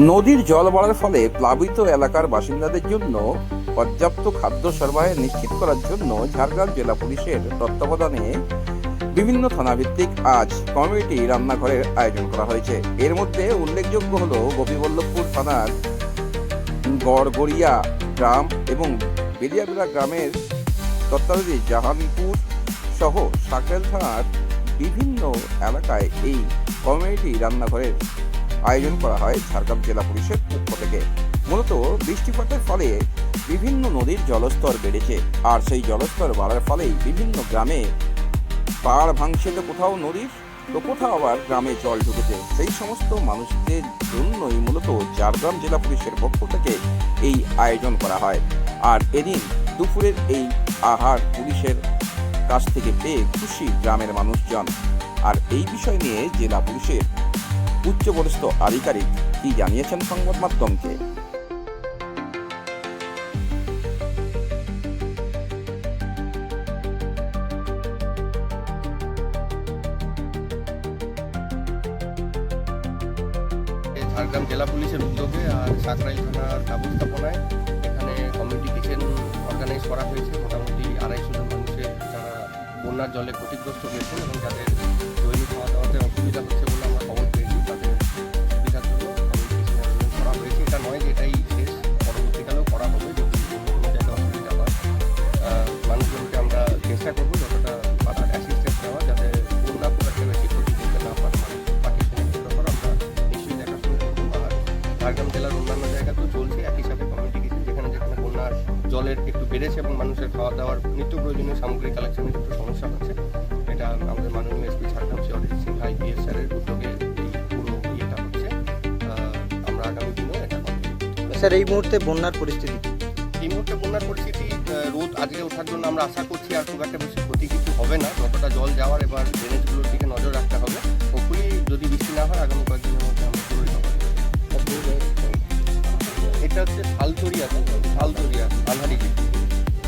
নদীর জল বাড়ার ফলে প্লাবিত এলাকার বাসিন্দাদের জন্য পর্যাপ্ত খাদ্য সরবরাহ নিশ্চিত করার জন্য ঝাড়গ্রাম জেলা পুলিশের তত্ত্বাবধানে বিভিন্ন থানাভিত্তিক আজ কমিউনিটি রান্নাঘরের আয়োজন করা হয়েছে। এর মধ্যে উল্লেখযোগ্য হল গোপীবল্লভপুর থানার গড়গড়িয়া গ্রাম এবং বেলিয়াবেলা গ্রামের তত্ত্বাবধানে জাহানপুর সহ সাকরেল থানার বিভিন্ন এলাকায় এই কমিউনিটি রান্নাঘরের আয়োজন করা হয় ঝাড়গ্রাম জেলা পুলিশের পক্ষ থেকে। মূলত বৃষ্টিপাতের ফলে বিভিন্ন নদীর জলস্তর বেড়েছে, আর সেই জলস্তর বাড়ার ফলেই বিভিন্ন গ্রামে পাহাড় ভাঙছে, তো কোথাও নদীর তো কোথাও আবার গ্রামে জল ঢুকেছে। সেই সমস্ত মানুষদের জন্যই মূলত ঝাড়গ্রাম জেলা পুলিশের পক্ষ থেকে এই আয়োজন করা হয়। আর এদিন দুপুরের এই আহার পুলিশের কাছ থেকে পেয়ে খুশি গ্রামের মানুষজন। আর এই বিষয় নিয়ে জেলা পুলিশের উচ্চপদস্থ আধিকারিক কি জানিয়েছেন সংবাদ মাধ্যমকে। ঝাড়গ্রাম জেলা পুলিশের উদ্যোগে আর সাকরাইল থানার ব্যবস্থাপনায় এখানে কমিউনিটি কিচেন অর্গানাইজ করা হয়েছে। মোটামুটি 250 জন মানুষের যারা বন্যার জলে ক্ষতিগ্রস্ত হয়েছেন এবং যাদের দৈনিক খাওয়া দাওয়াতে অসুবিধা হচ্ছে বলে আমরা খবর পেয়েছি, তাদের সুবিধার জন্য কমিউনিটি কিচেন অর্গানাইজ করা হয়েছে। এটা নয় যে এটাই শেষ, পরবর্তীকালেও করা হবে যদি কোনো জায়গায় অসুবিধা হয়। মানুষজনকে আমরা চেষ্টা করবো যতটা পাঠার অ্যাসিস্ট্যান্স দেওয়া, যাতে বন্যা খুব একটা বেশি ক্ষতি করতে না পারে। ঝাড়গ্রাম জেলার অন্যান্য জায়গাতেও চলছে একই সাথে কমিউনিটি কিচেন, যেখানে যেখানে বন্যার জলের একটু বেড়েছে এবং মানুষের খাওয়া দাওয়ার নিত্য প্রয়োজনীয় সামগ্রী কালেকশনের একটু সমস্যা হচ্ছে। এটা আমাদের মাননীয় এসপি ঝাড়গ্রাম শ্রী অরিজিৎ সিং আইপিএস স্যারের উদ্যোগে এই পুরো ইয়েটা হচ্ছে। আমরা আগামী দিনে এটা করব। স্যার, এই মুহূর্তে বন্যার পরিস্থিতি রোদ আজকে ওঠার জন্য আমরা আশা করছি আর খুব একটা বেশি ক্ষতি কিছু হবে না। যতটা জল যাওয়ার এবার ড্রেনেজগুলোর দিকে নজর রাখতে হবে। হোপফুলি যদি বৃষ্টি না হয় আগামী কয়েকদিনের মধ্যে আমরা পুরোই হবে। এটা হচ্ছে থালতরি আছে, থালতরি